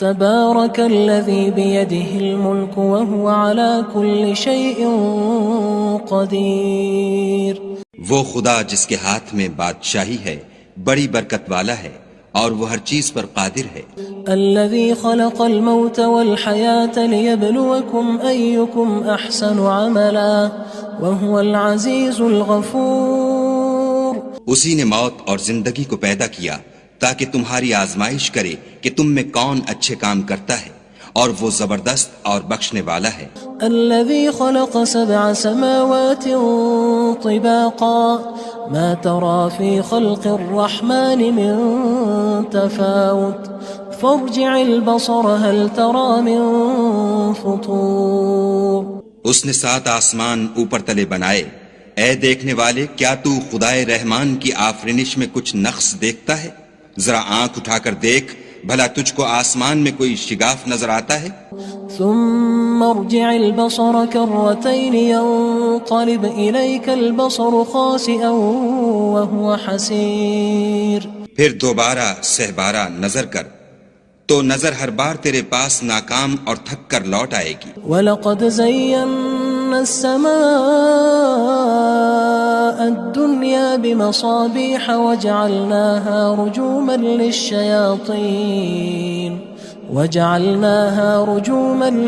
تبارك الذي بيده الملك وهو على كل شيء قدير. وہ خدا جس کے ہاتھ میں بادشاہی ہے بڑی برکت والا ہے اور وہ ہر چیز پر قادر ہے. الذي خلق الموت والحياة ليبلوكم أيكم أحسن عملا وهو العزيز الغفور. اسی نے موت اور زندگی کو پیدا کیا تاکہ تمہاری آزمائش کرے کہ تم میں کون اچھے کام کرتا ہے اور وہ زبردست اور بخشنے والا ہے. الذي خلق 7 سماوات طباقا ما ترى في خلق الرحمن من تفاوت فارجع البصر هل ترى من فطور. اس نے 7 آسمان اوپر تلے بنائے. اے دیکھنے والے، کیا تو خدائے رحمان کی آفرینش میں کچھ نقص دیکھتا ہے؟ ذرا آنکھ اٹھا کر دیکھ، بھلا تجھ کو آسمان میں کوئی شگاف نظر آتا ہے؟ ثم ارجع البصر كرتين ينقلب إليك البصر خاسئا وهو حسير. پھر دوبارہ سہبارہ نظر کر تو نظر ہر بار تیرے پاس ناکام اور تھک کر لوٹ آئے گی. وَلَقَدْ زَيَّنَّا السَّمَاءَ الدُّنْيَا بِمَصَابِيحَ وَجَعَلْنَاهَا رُجُومًا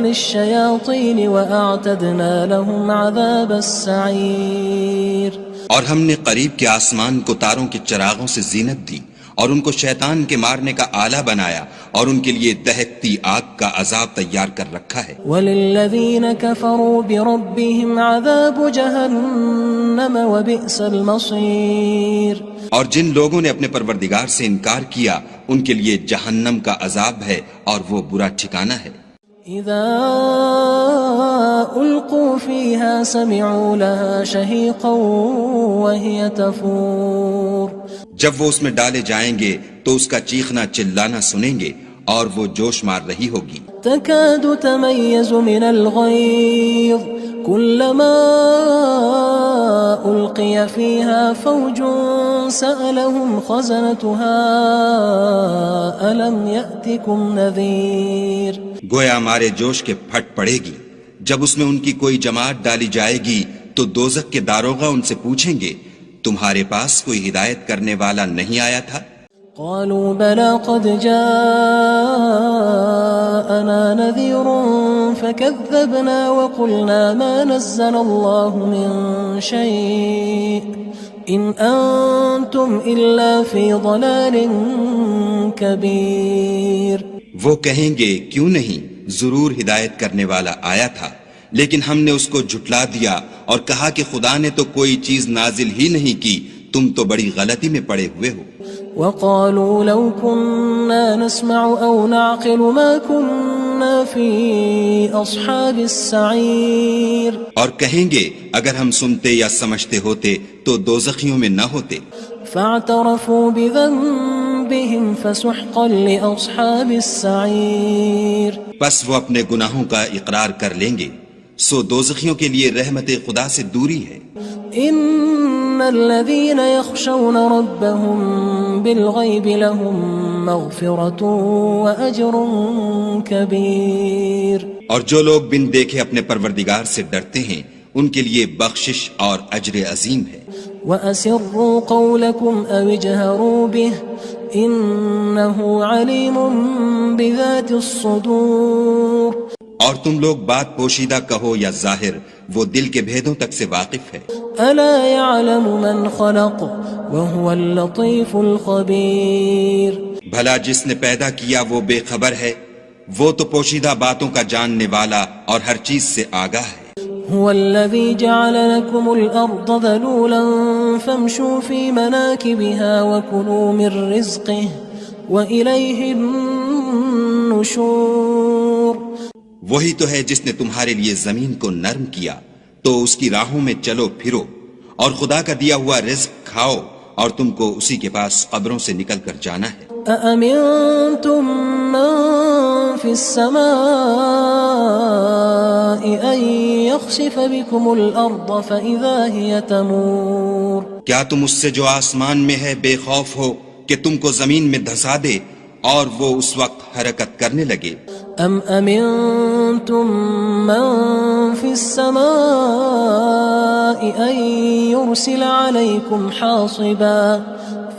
لِلشَّيَاطِينِ وَأَعْتَدْنَا لَهُمْ عَذَابَ السَّعِيرِ. اور ہم نے قریب کے آسمان کو تاروں کے چراغوں سے زینت دی اور ان کو شیطان کے مارنے کا آلہ بنایا اور ان کے لیے دہکتی آگ کا عذاب تیار کر رکھا ہے. وَلِلَّذِينَ كَفَرُوا بِرَبِّهِمْ عَذَابُ جَهَنَّمَ وَبِئْسَ الْمَصِيرُ. اور جن لوگوں نے اپنے پروردگار سے انکار کیا ان کے لیے جہنم کا عذاب ہے اور وہ برا ٹھکانہ ہے. اذا القوا فيها سمعوا لها شهيقا وهي تفور. جب وہ اس میں ڈالے جائیں گے تو اس کا چیخنا چلانا سنیں گے اور وہ جوش مار رہی ہوگی. تكاد تميز من الغيظ كلما ألقي فيها فوج سألهم خزنتها ألم يأتكم نذير. گویا مارے جوش کے پھٹ پڑے گی. جب اس میں ان کی کوئی جماعت ڈالی جائے گی تو دوزخ کے داروغہ ان سے پوچھیں گے تمہارے پاس کوئی ہدایت کرنے والا نہیں آیا تھا؟ قالوا بلى قد جاءنا نذير فكذبنا وقلنا ما نزل الله من شيء إن أنتم إلا في ضلال كبير. وہ کہیں گے کیوں نہیں، ضرور ہدایت کرنے والا آیا تھا، لیکن ہم نے اس کو جھٹلا دیا اور کہا کہ خدا نے تو کوئی چیز نازل ہی نہیں کی، تم تو بڑی غلطی میں پڑے ہوئے ہو. وقالوا لو كنا نسمع أو نعقل ما كنا في أصحاب السعير. اور کہیں گے اگر ہم سنتے یا سمجھتے ہوتے تو دوزخیوں میں نہ ہوتے. فاعترفوا بذنبهم فسحقا لأصحاب السعير. پس وہ اپنے گناہوں کا اقرار کر لیں گے، سو دوزخیوں کے لیے رحمت خدا سے دوری ہے. ان الذين يخشون ربهم بالغيب لهم مغفرة واجر كبير. اور جو لوگ بن دیکھے اپنے پروردگار سے ڈرتے ہیں ان کے لیے بخشش اور اجر عظیم ہے. وَأَسِرُّوا قَوْلَكُمْ أَوِ اجْهَرُوا بِهِ إِنَّهُ عَلِيمٌ بِذَاتِ الصُّدُورِ. اور تم لوگ بات پوشیدہ کہو یا ظاہر، وہ دل کے بھیدوں تک سے واقف ہے. أَلَا يَعْلَمُ مَنْ خَلَقَ وَهُوَ اللَّطِيفُ الْخَبِيرُ. بھلا جس نے پیدا کیا وہ بے خبر ہے، وہ تو پوشیدہ باتوں کا جاننے والا اور ہر چیز سے آگاہ ہے. هو الذي جعل لكم الأرض ذلولا فامشوا في مناكبها وكلوا من رزقه وإليه النشور. وہی تو ہے جس نے تمہارے لیے زمین کو نرم کیا تو اس کی راہوں میں چلو پھرو اور خدا کا دیا ہوا رزق کھاؤ اور تم کو اسی کے پاس قبروں سے نکل کر جانا ہے. أأمنتم من في السماء أن يخسف بكم الأرض فإذا هي تمور. کیا تم اس سے جو آسمان میں ہے بے خوف ہو کہ تم کو زمین میں دھسا دے اور وہ اس وقت حرکت کرنے لگے. ام امنتم من في السماء ان يرسل عليكم حاصبا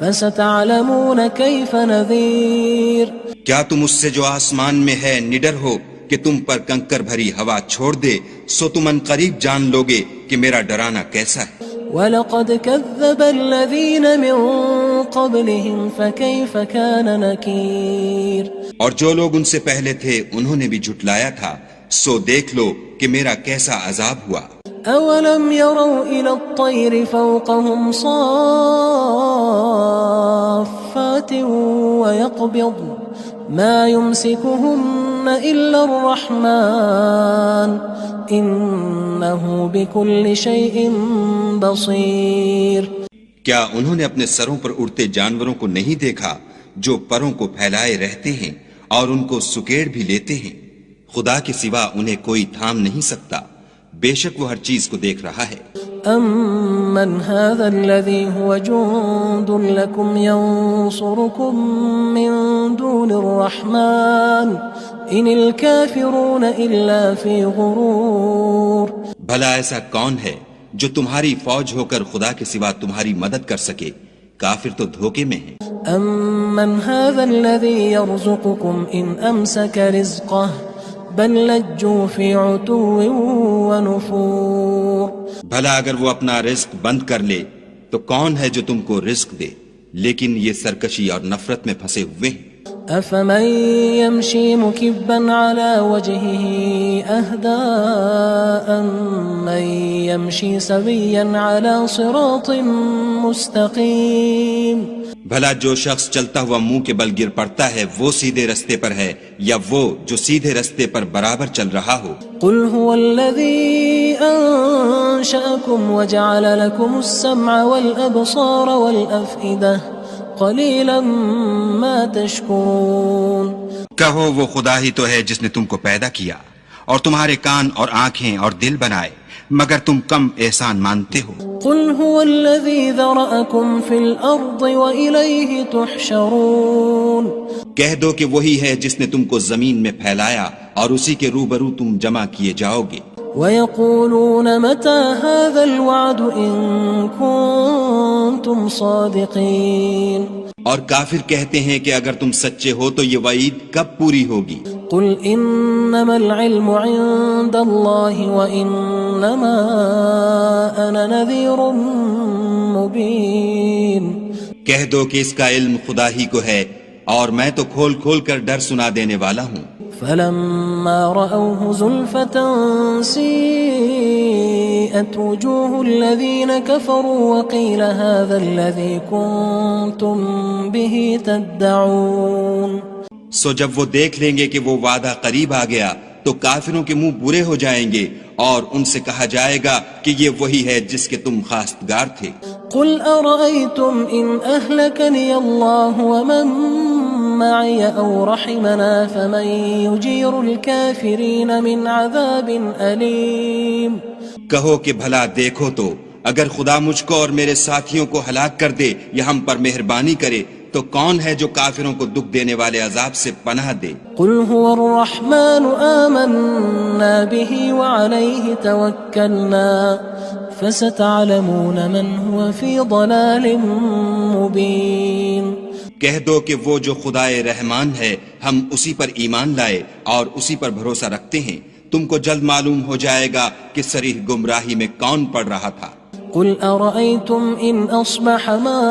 فستعلمون كيف نذير. کیا تم اس سے جو آسمان میں ہے نڈر ہو کہ تم پر کنکر بھری ہوا چھوڑ دے؟ سو تم ان قریب جان لوگے کہ میرا ڈرانا کیسا ہے. وَلَقَدْ كَذَّبَ الَّذِينَ مِن قَبْلِهِمْ فَكَيْفَ كَانَ نَكِيرٌ. اور جو لوگ ان سے پہلے تھے انہوں نے بھی جھٹلایا تھا، سو دیکھ لو کہ میرا کیسا عذاب ہوا. أَوَلَمْ يَرَوْا إِلَى الطَّيْرِ فَوْقَهُمْ صَافَّاتٍ وَيَقْبِضْنَ مَا يُمْسِكُهُنَّ إِلَّا الرَّحْمَنُ إِنَّهُ بِكُلِّ شَيْءٍ بَصِيرٌ. کیا انہوں نے اپنے سروں پر اڑتے جانوروں کو نہیں دیکھا جو پروں کو پھیلائے رہتے ہیں اور ان کو سکیڑ بھی لیتے ہیں؟ خدا کے سوا انہیں کوئی تھام نہیں سکتا، بے شک وہ ہر چیز کو دیکھ رہا ہے. أَمَّنْ هَذَا الَّذِي هُوَ جُندٌ لَكُمْ يَنصُرُكُم مِّن دُونِ الرَّحْمَنِ إِنِ الْكَافِرُونَ إِلَّا فِي غُرُورٍ. بھلا ایسا کون ہے جو تمہاری فوج ہو کر خدا کے سوا تمہاری مدد کر سکے؟ کافر تو دھوکے میں ہیں. أَمَّنْ هَذَا الَّذِي يَرْزُقُكُمْ إِنْ أَمْسَكَ رِزْقَهُ بَل لَجُّوا فِي عُتُوٍّ وَنُفُورٍ. بھلا اگر وہ اپنا رزق بند کر لے تو کون ہے جو تم کو رزق دے؟ لیکن یہ سرکشی اور نفرت میں پھنسے ہوئے ہیں. أَفَمَن يَمْشِي مُكِبًّا عَلَى وَجْهِهِ أَهْدَىٰ أَمَّن يَمْشِي سَوِيًّا عَلَى صِرَاطٍ مُّسْتَقِيمٍ. بھلا جو شخص چلتا ہوا منہ کے بل گر پڑتا ہے وہ سیدھے رستے پر ہے یا وہ جو سیدھے رستے پر برابر چل رہا ہو؟ قُلْ هُوَ الَّذِي أَنشَأَكُمْ وَجَعَلَ لَكُمُ السَّمْعَ وَالْأَبْصَارَ وَالْأَفْئِدَةَ قَلِيلًا مَا تَشْكُرُونَ. کہو وہ خدا ہی تو ہے جس نے تم کو پیدا کیا اور تمہارے کان اور آنکھیں اور دل بنائے، مگر تم کم احسان مانتے ہو. قُلْ هُوَ الَّذِي ذَرَأَكُمْ فِي الْأَرْضِ وَإِلَيْهِ تُحْشَرُونَ. کہہ دو کہ وہی ہے جس نے تم کو زمین میں پھیلایا اور اسی کے روبرو تم جمع کیے جاؤ گے. وَيَقُولُونَ مَتَى هَذَا الْوَعْدُ إِن كُنتُمْ صَادِقِينَ. اور کافر کہتے ہیں کہ اگر تم سچے ہو تو یہ وعید کب پوری ہوگی؟ قُلْ إِنَّمَا الْعِلْمُ عِندَ اللَّهِ وَإِنَّمَا أَنَا نَذِيرٌ مُّبِينٌ. کہہ دو کہ اس کا علم خدا ہی کو ہے اور میں تو کھول کھول کر ڈر سنا دینے والا ہوں. فَلَمَّا رَأَوْهُ زُلْفَةً سِيئَتْ وُجُوهُ الَّذِينَ كَفَرُوا وَقِيلَ هَذَا الَّذِي كُنتُم بِهِ تَدَّعُونَ. سو جب وہ دیکھ لیں گے کہ وہ وعدہ قریب آ گیا تو کافروں کے منہ برے ہو جائیں گے اور ان سے کہا جائے گا کہ یہ وہی ہے جس کے تم خواستگار تھے. قُلْ أَرَأَيْتُمْ إِنْ أَهْلَكَنِيَ اللَّهُ وَمَن مَّعِيَ أَوْ رَحِمَنَا فَمَن يُجِيرُ الْكَافِرِينَ مِنْ عَذَابٍ أَلِيمٍ. کہو کہ بھلا دیکھو تو اگر خدا مجھ کو اور میرے ساتھیوں کو ہلاک کر دے یا ہم پر مہربانی کرے تو کون ہے جو کافروں کو دکھ دینے والے عذاب سے پناہ دے؟ قُلْ هُوَ الرَّحْمَنُ آمَنَّا بِهِ وَعَلَيْهِ تَوَكَّلْنَا فَسَتَعْلَمُونَ مَنْ هُوَ فِي ضَلَالٍ مُّبِينٍ. کہہ دو کہ وہ جو خدائے رحمان ہے ہم اسی پر ایمان لائے اور اسی پر بھروسہ رکھتے ہیں، تم کو جلد معلوم ہو جائے گا کہ صریح گمراہی میں کون پڑ رہا تھا. قُلْ أَرَأَيْتُمْ إِنْ أَصْبَحَ مَاؤُكُمْ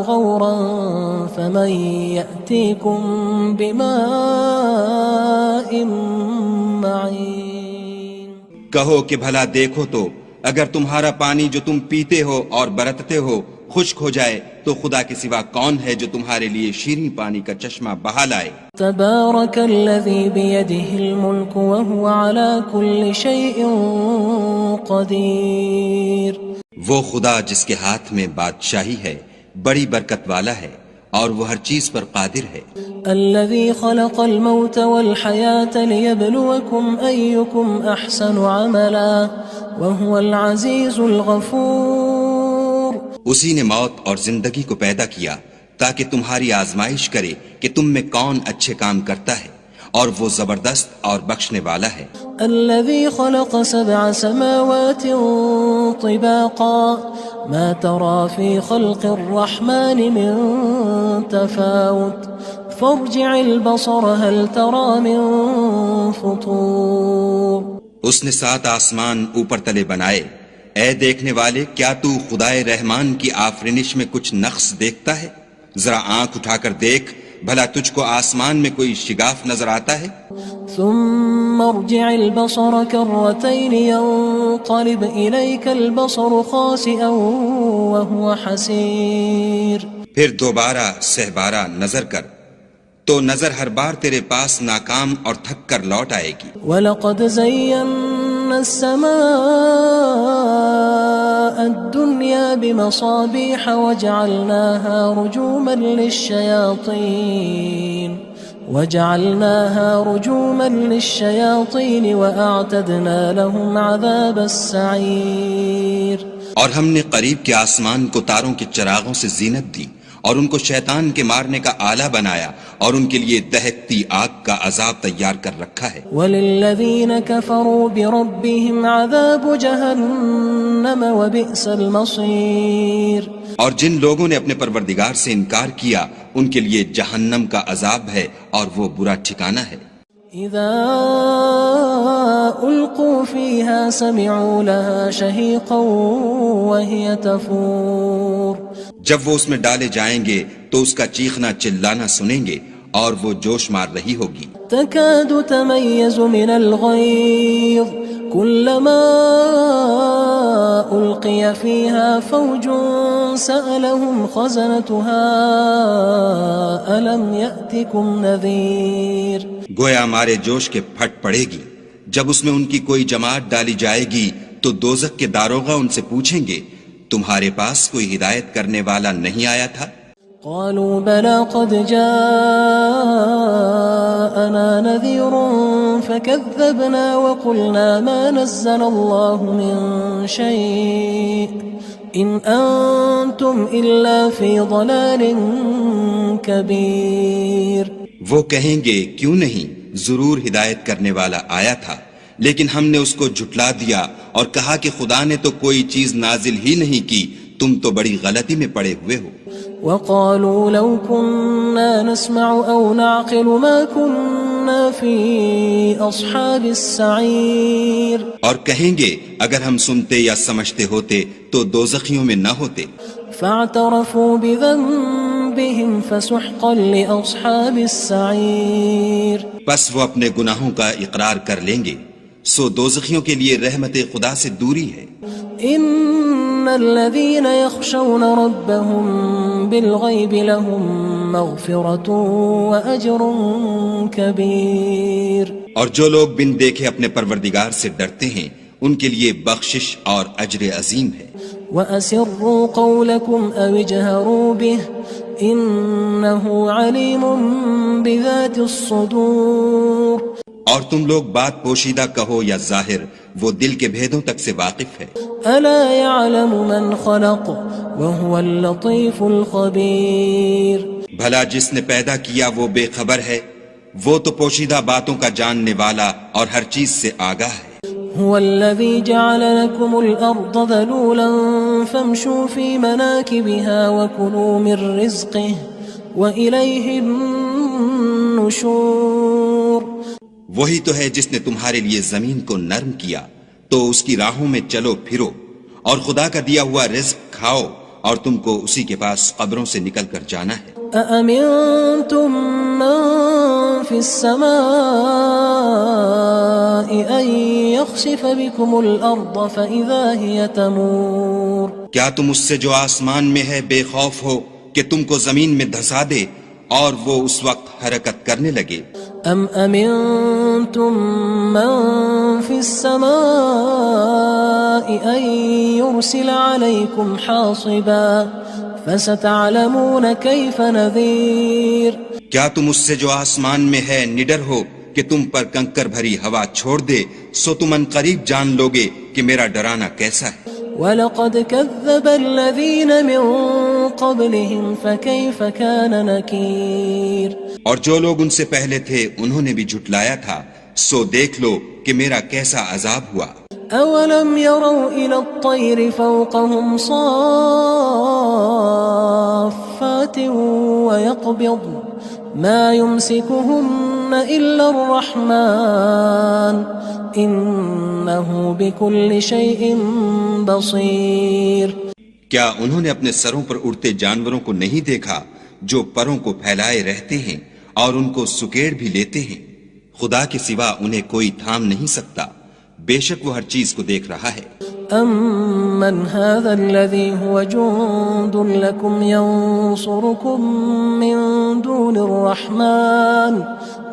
غَوْرًا فَمَن يَأْتِيكُم بِمَاءٍ مَّعِينٍ. کہو کہ بھلا دیکھو تو اگر تمہارا پانی جو تم پیتے ہو اور برتتے ہو خشک ہو جائے تو خدا کے سوا کون ہے جو تمہارے لیے شیریں پانی کا چشمہ بہا لائے. تبارک الذی بیدہ الملک وہو علی کل شیء قدیر. وہ خدا جس کے ہاتھ میں بادشاہی ہے بڑی برکت والا ہے اور وہ ہر چیز پر قادر ہے. الذي خلق الموت والحياة ليبلوكم أيكم أحسن عملا وهو العزيز الغفور. اسی نے موت اور زندگی کو پیدا کیا تاکہ تمہاری آزمائش کرے کہ تم میں کون اچھے کام کرتا ہے، اور وہ زبردست اور بخشنے والا ہے۔ الذي خلق 7 سماوات طباقا ما ترى في خلق الرحمن من تفاوت فارجع البصر هل ترى من فطور۔ اس نے 7 آسمان اوپر تلے بنائے، اے دیکھنے والے کیا تو خدائے رحمان کی آفرینش میں کچھ نقص دیکھتا ہے؟ ذرا آنکھ اٹھا کر دیکھ، بھلا تجھ کو آسمان میں کوئی شگاف نظر آتا ہے؟ ثم ارجع البصر كرتين ينقلب إليك البصر خاسئا وهو حسير۔ پھر دوبارہ سہبارہ نظر کر تو نظر ہر بار تیرے پاس ناکام اور تھک کر لوٹ آئے گی۔ وَلَقَدْ زَيَّنَّا السَّمَاءَ الدُّنْيَا بِمَصَابِيحَ وَجَعَلْنَاهَا رُجُومًا لِلشَّيَاطِينِ وَأَعْتَدْنَا لَهُمْ عَذَابَ السَّعِيرِ۔ اور ہم نے قریب کے آسمان کو تاروں کے چراغوں سے زینت دی، اور ان کو شیطان کے مارنے کا آلہ بنایا، اور ان کے لیے دہکتی آگ کا عذاب تیار کر رکھا ہے۔ وَلِلَّذِينَ كَفَرُوا بِرَبِّهِمْ عَذَابُ جَهَنَّمَ وَبِئْسَ الْمَصِيرُ۔ اور جن لوگوں نے اپنے پروردگار سے انکار کیا ان کے لیے جہنم کا عذاب ہے، اور وہ برا ٹھکانہ ہے۔ اذا القوا فيها سمعوا لها شهيقا وهي تفور۔ جب وہ اس میں ڈالے جائیں گے تو اس کا چیخنا چلانا سنیں گے، اور وہ جوش مار رہی ہوگی۔ تكاد تميز من الغيظ كلما ألقي فيها فوج سألهم خزنتها ألم يأتكم نذير۔ گویا ہمارے جوش کے پھٹ پڑے گی جب اس میں ان کی کوئی جماعت ڈالی جائے گی تو دوزخ کے داروغہ ان سے پوچھیں گے تمہارے پاس کوئی ہدایت کرنے والا نہیں آیا تھا؟ قالوا بلى قد جاءنا نذير فكذبنا وقلنا ما نزل الله من شيء إن أنتم إلا في ضلال كبير۔ وہ کہیں گے کیوں نہیں، ضرور ہدایت کرنے والا آیا تھا، لیکن ہم نے اس کو جھٹلا دیا اور کہا کہ خدا نے تو کوئی چیز نازل ہی نہیں کی، تم تو بڑی غلطی میں پڑے ہوئے ہو۔ وقالوا لو كنا نسمع أو نعقل ما كنا في أصحاب السعير۔ اور کہیں گے اگر ہم سنتے یا سمجھتے ہوتے تو دوزخیوں میں نہ ہوتے۔ فاعترفوا بذنبهم فسحقا لأصحاب السعير۔ بس وہ اپنے گناہوں کا اقرار کر لیں گے، سو دوزخیوں کے لیے رحمت خدا سے دوری ہے۔ ان الذين يخشون ربهم بالغيب لهم مغفرة واجر كبير۔ اور جو لوگ بن دیکھے اپنے پروردگار سے ڈرتے ہیں ان کے لیے بخشش اور اجر عظیم ہے۔ واسروا قولكم او اجهروا به انه عليم بذات الصدور۔ اور تم لوگ بات پوشیدہ کہو یا ظاہر، وہ دل کے بھیدوں تک سے واقف ہے۔ الا يعلم من خلق وهو اللطيف الخبير۔ بھلا جس نے پیدا کیا وہ بے خبر ہے، وہ تو پوشیدہ باتوں کا جاننے والا اور ہر چیز سے آگاہ ہے۔ هو الذي جعل لكم الأرض ذلولا فامشوا في مناكبها وكلوا من رزقه وإليه النشور۔ وہی تو ہے جس نے تمہارے لیے زمین کو نرم کیا تو اس کی راہوں میں چلو پھرو، اور خدا کا دیا ہوا رزق کھاؤ، اور تم کو اسی کے پاس قبروں سے نکل کر جانا ہے۔ أأمنتم من في السماء أن يخسف بكم الأرض فإذا هي تمور۔ کیا تم اس سے جو آسمان میں ہے بے خوف ہو کہ تم کو زمین میں دھسا دے اور وہ اس وقت حرکت کرنے لگے؟ ام امنتم من في السماء ان يرسل عليكم حاصبا فستعلمون كيف نذير۔ کیا تم اس سے جو آسمان میں ہے نڈر ہو کہ تم پر کنکر بھری ہوا چھوڑ دے، سو تم ان قریب جان لوگے کہ میرا ڈرانا کیسا ہے۔ وَلَقَدْ كَذَّبَ الَّذِينَ مِن قبلهم فكيف كان نكير اور جو لوگ ان سے پہلے تھے انہوں نے بھی جھٹلایا تھا، سو دیکھ لو کہ میرا کیسا عذاب ہوا۔ أولم يروا إلى الطير فوقهم صافات ويقبض ما يمسكهن إلا الرحمن إنه بكل شيء بصير۔ کیا انہوں نے اپنے سروں پر اڑتے جانوروں کو نہیں دیکھا جو پروں کو پھیلائے رہتے ہیں اور ان کو سکیڑ بھی لیتے ہیں؟ خدا کے سوا انہیں کوئی تھام نہیں سکتا، بے شک وہ ہر چیز کو دیکھ رہا ہے۔ أَمَّنْ هَذَا الَّذِي هُوَ جُندٌ لَكُمْ يَنصُرُكُم مِّن دُونِ الرَّحْمَٰنِ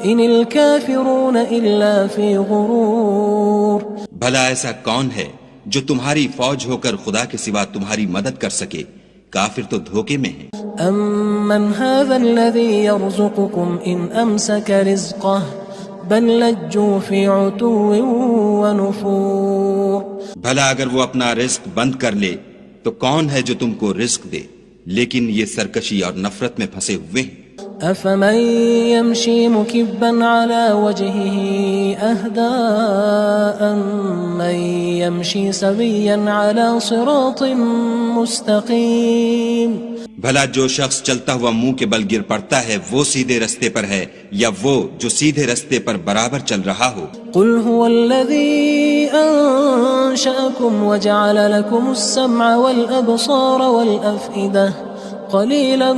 إِنِ الْكَافِرُونَ إِلَّا فِي غُرُورٍ۔ بھلا ایسا کون ہے جو تمہاری فوج ہو کر خدا کے سوا تمہاری مدد کر سکے؟ کافر تو دھوکے میں ہیں۔ أَمَّنْ هَذَا الَّذِي يَرْزُقُكُمْ إِنْ أَمْسَكَ رِزْقَهُ بل لجوا فی عتو ونفور۔ بھلا اگر وہ اپنا رزق بند کر لے تو کون ہے جو تم کو رزق دے، لیکن یہ سرکشی اور نفرت میں پھنسے ہوئے ہیں۔ افمن يمشي مكبا على وجهه اهدى أمن يمشي سويا على صراط مستقيم۔ بھلا جو شخص چلتا ہوا منہ کے بل گر پڑتا ہے وہ سیدھے رستے پر ہے یا وہ جو سیدھے رستے پر برابر چل رہا ہو؟ قل هو الذي أنشأكم وجعل لكم السمع والأبصار والأفئدة قليلا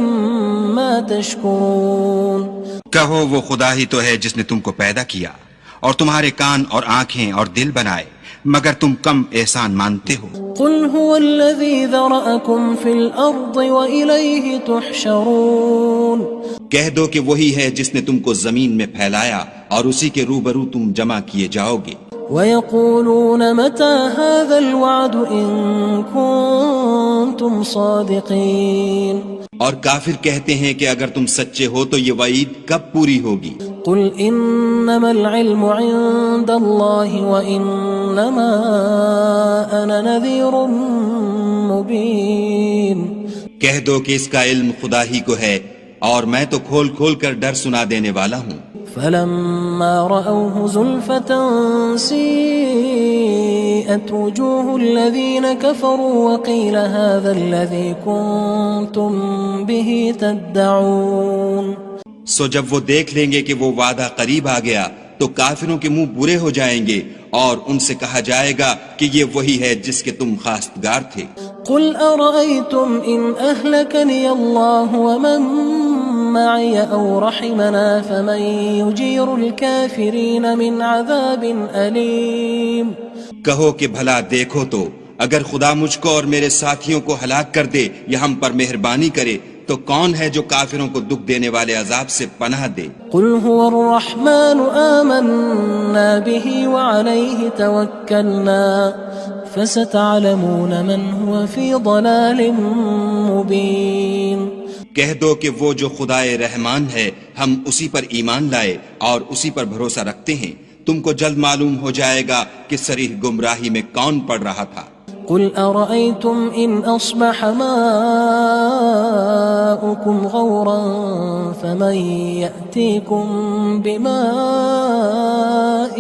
ما تشكرون۔ کہو وہ خدا ہی تو ہے جس نے تم کو پیدا کیا اور تمہارے کان اور آنکھیں اور دل بنائے، مگر تم کم احسان مانتے ہو۔ قل هو الذي ذرأكم في الأرض وإليه تحشرون۔ کہہ دو کہ وہی ہے جس نے تم کو زمین میں پھیلایا اور اسی کے روبرو تم جمع کیے جاؤ گے۔ ويقولون متى هذا الوعد إن كنتم صادقين۔ اور کافر کہتے ہیں کہ اگر تم سچے ہو تو یہ وعید کب پوری ہوگی؟ قل انما العلم عند الله وانما انا نذير مبين۔ کہہ دو کہ اس کا علم خدا ہی کو ہے اور میں تو کھول کھول کر ڈر سنا دینے والا ہوں۔ فلما رأوه زلفة سيئت وجوه الذين كفروا وقيل هذا الذي كنتم به تدعون۔ سو جب وہ دیکھ لیں گے کہ وہ وعدہ قریب آ گیا تو کافروں کے منہ برے ہو جائیں گے اور ان سے کہا جائے گا کہ یہ وہی ہے جس کے تم خواستگار تھے۔ قل أرأيتم إن أهلكني الله ومن معي أو رحمنا فمن يجير الكافرين من عذاب أليم۔ کہو کہ بھلا دیکھو تو اگر خدا مجھ کو اور میرے ساتھیوں کو ہلاک کر دے یا ہم پر مہربانی کرے تو کون ہے جو کافروں کو دکھ دینے والے عذاب سے پناہ دے؟ قل هو الرحمن آمنا به وعليه توكلنا فستعلمون من هو في ضلال مبين۔ کہہ دو کہ وہ جو خدائے رحمان ہے ہم اسی پر ایمان لائے اور اسی پر بھروسہ رکھتے ہیں، تم کو جلد معلوم ہو جائے گا کہ صریح گمراہی میں کون پڑ رہا تھا۔ قل أرأيتم إن أصبح ماؤكم غورا فمن يأتيكم بماء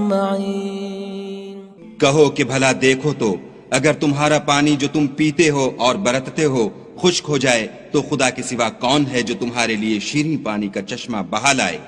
معين۔ کہو کہ بھلا دیکھو تو اگر تمہارا پانی جو تم پیتے ہو اور برتتے ہو خشک ہو جائے تو خدا کے سوا کون ہے جو تمہارے لیے شیریں پانی کا چشمہ بہا لائے؟